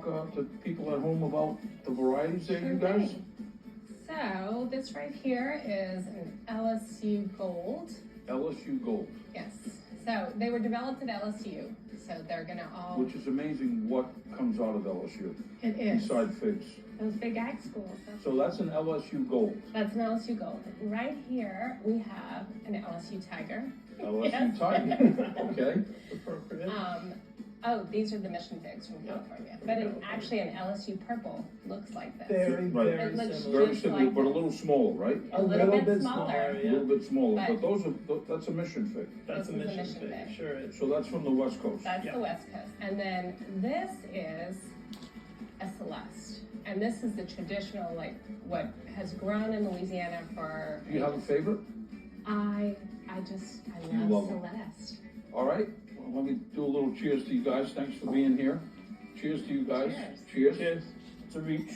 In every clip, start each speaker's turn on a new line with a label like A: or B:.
A: To people at home about the varieties there, you guys?
B: So this right here is an LSU Gold.
A: LSU Gold.
B: Yes. So they were developed at LSU. So they're gonna all.
A: Which is amazing what comes out of LSU.
B: It is.
A: Besides figs.
B: Those big ag schools.
A: So that's an LSU Gold.
B: That's an LSU Gold. Right here we have an LSU Tiger.
A: LSU
B: Yes.
A: Tiger. Okay.
C: Appropriate.
B: Oh, these are the Mission Figs from California. But actually an LSU Purple looks like this.
C: Very,
A: Right.
C: very
B: It looks
C: similar.
A: Very
B: just
A: similar,
B: like
A: but a
B: this.
A: little smaller, right?
B: A little bit smaller.
A: A
C: yeah.
A: little bit smaller,
B: But-
A: but those are, that's a mission fig.
C: That's a
B: This is a
C: mission
B: mission
C: thing,
B: thing.
C: sure is.
A: So that's from the West Coast.
B: That's
C: Yeah.
B: the West Coast. And then this is a Celeste. And this is the traditional, like, what has grown in Louisiana for.
A: Do you have a favorite?
B: I
A: You
B: love
A: love 'em.
B: Celeste.
A: All right, well, let me do a little cheers to you guys. Thanks for being here. Cheers to you guys.
B: Cheers.
A: Cheers. It's a reach.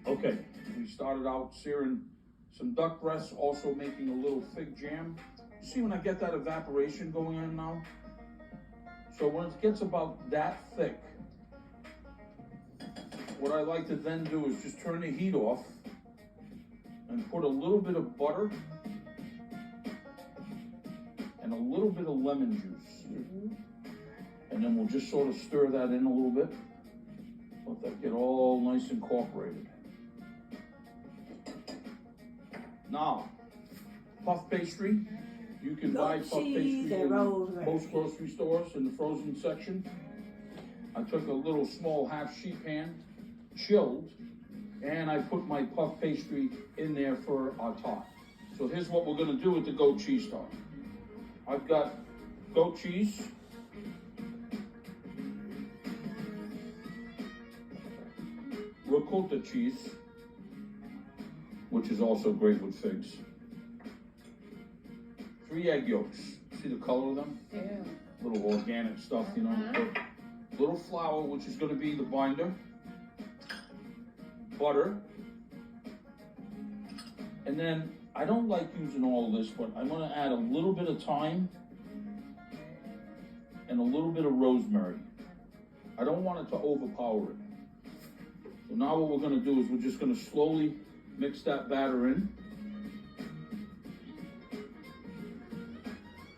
A: Okay, we started out searing some duck breasts, also making a little fig jam. You see when I get that evaporation going on now? So when it gets about that thick, what I like to then do is just turn the heat off and put a little bit of butter and a little bit of lemon juice. And then we'll just sort of stir that in a little bit. Let that get all nice incorporated. Now, puff pastry. You can buy puff
D: cheese
A: pastry
D: and
A: in
D: rosemary.
A: most grocery stores in the frozen section. I took a little small half sheet pan, chilled, and I put my puff pastry in there for our top. So here's what we're gonna do with the goat cheese top. I've got goat cheese. Ricotta cheese, which is also great with figs. 3 egg yolks. See the color of them?
B: Yeah.
A: Little organic stuff, you know.
B: Uh-huh.
A: Little flour, which is going to be the binder. Butter. And then, I don't like using all of this, but I'm going to add a little bit of thyme and a little bit of rosemary. I don't want it to overpower it. So now what we're going to do is we're just going to slowly mix that batter in.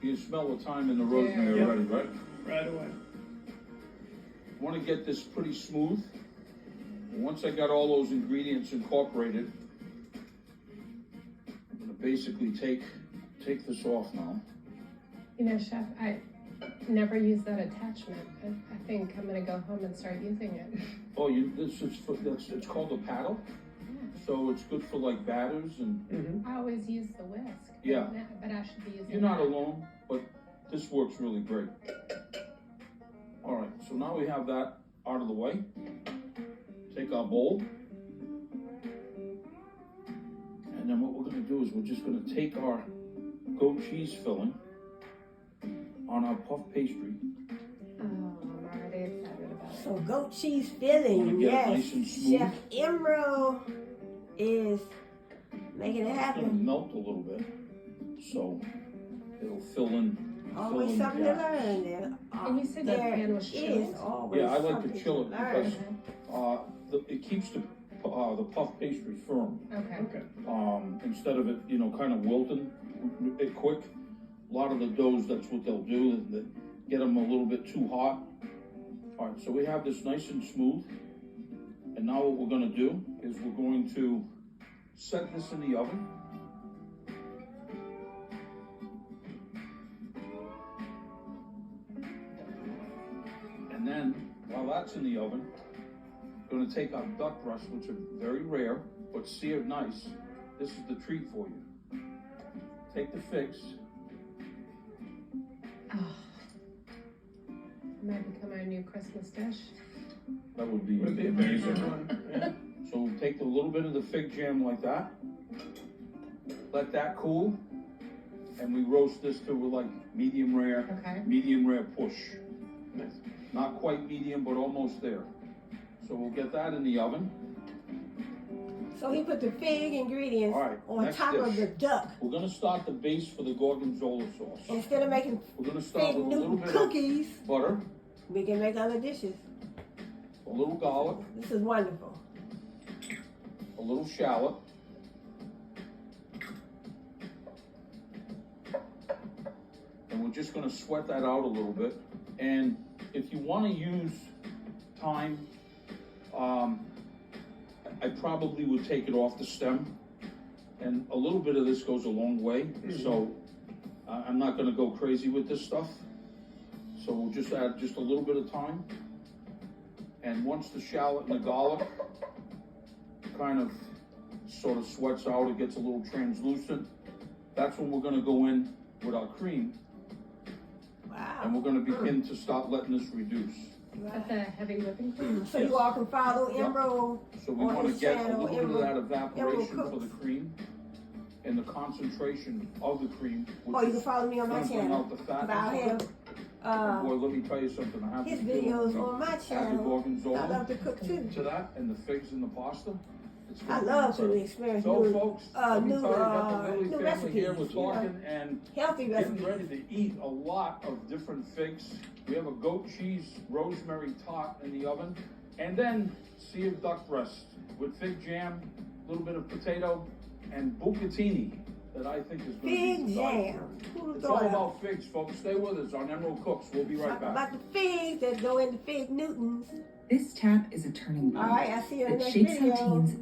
A: You can smell the thyme and the rosemary
C: Yeah.
A: already, right?
C: Right away.
A: I want to get this pretty smooth. And once I got all those ingredients incorporated, I'm going to basically take this off now.
B: You know, Chef, I never used that attachment. I think I'm gonna go home and start using it.
A: Oh, it's called a paddle. So it's good for like batters and
B: I always use the whisk.
A: Yeah.
B: But I should be using
A: you're not
B: that.
A: alone, but this works really great. All right, so now we have that out of the way. Take our bowl. And then what we're gonna do is we're just gonna take our goat cheese filling on our puff pastry.
B: Oh, I'm already excited about it.
D: So goat cheese
A: Wanna
D: filling,
A: get it
D: yes.
A: nice and smooth?
D: Chef Emerald is making it
A: It's gonna
D: happen.
A: melt a little bit, so it'll fill in.
D: Always
A: fill in
D: something
A: the
D: to
A: gaps.
D: learn there.
B: And you said that
D: There
B: pan was
D: is
B: chilled?
D: always
A: Yeah, I like to
D: something
A: chill it
D: learn.
A: because it keeps the puff pastry firm.
B: Okay.
C: Okay.
A: Instead of it, kind of wilting it quick. A lot of the doughs, that's what they'll do, they get them a little bit too hot. All right, so we have this nice and smooth. And now what we're gonna do is we're going to set this in the oven. And then, while that's in the oven, we're gonna take our duck breasts, which are very rare, but seared nice. This is the treat for you. Take the figs.
B: Oh. Might become our new Christmas dish.
A: That would be
C: Would be a very good one. Yeah.
A: So we'll take a little bit of the fig jam like that. Let that cool. And we roast this to like medium rare.
B: Okay.
A: Medium rare push.
C: Nice.
A: Not quite medium, but almost there. So we'll get that in the oven.
D: So he put the fig ingredients
A: All right,
D: on
A: next
D: top of
A: dish.
D: the duck.
A: We're gonna start the base for the gorgonzola sauce.
D: Instead of making
A: We're gonna start
D: fig
A: with a little
D: Newton
A: bit
D: cookies.
A: of butter.
D: We can make other dishes.
A: a little garlic,
D: This is wonderful.
A: a little shallot. And we're just gonna sweat that out a little bit. And if you wanna use thyme, I probably would take it off the stem. And a little bit of this goes a long way, so I'm not gonna go crazy with this stuff. So we'll just add just a little bit of thyme. And once the shallot and the garlic kind of sort of sweats out, it gets a little translucent, that's when we're gonna go in with our cream, and
D: Wow.
A: we're gonna begin to start letting this reduce.
B: At the heavy whipping cream.
D: So you all can follow Emerald.
A: So we
D: On
A: wanna
D: his
A: get a
D: channel,
A: little bit of that
D: Emerald
A: evaporation for
D: cooks.
A: the cream and the concentration of the cream,
D: Oh,
A: which
D: you
A: is
D: can follow me on my
A: gonna bring
D: channel.
A: out the fat.
D: But I'll have
A: Boy, let me tell you something, I have
D: his
A: to do
D: videos on my
A: add the
D: channel. I
A: gorgonzola
D: love to cook too.
A: to that and the figs in the pasta. It's
D: I
A: gonna be
D: love to
A: incredible.
D: experience
A: So
D: new,
A: folks, let me
D: new,
A: tell you, got the Lilly
D: new
A: family here, we're
D: recipes, you know.
A: talking and
D: healthy
A: getting
D: recipes.
A: ready to eat a lot of different figs. We have a goat cheese rosemary tart in the oven, and then sea of duck breast with fig jam, a little bit of potato, and bucatini that I think is gonna be
D: Fig
A: to die
D: jam.
A: for.
D: Who
A: It's
D: thought
A: all
D: of
A: about figs, folks. Stay with us on Emerald Cooks. We'll be right
D: Talk
A: back.
D: about the figs that go into Fig Newtons.
E: This tap is a turning point
D: All right, I see you in the
E: that
D: next
E: shapes
D: video.
E: how teens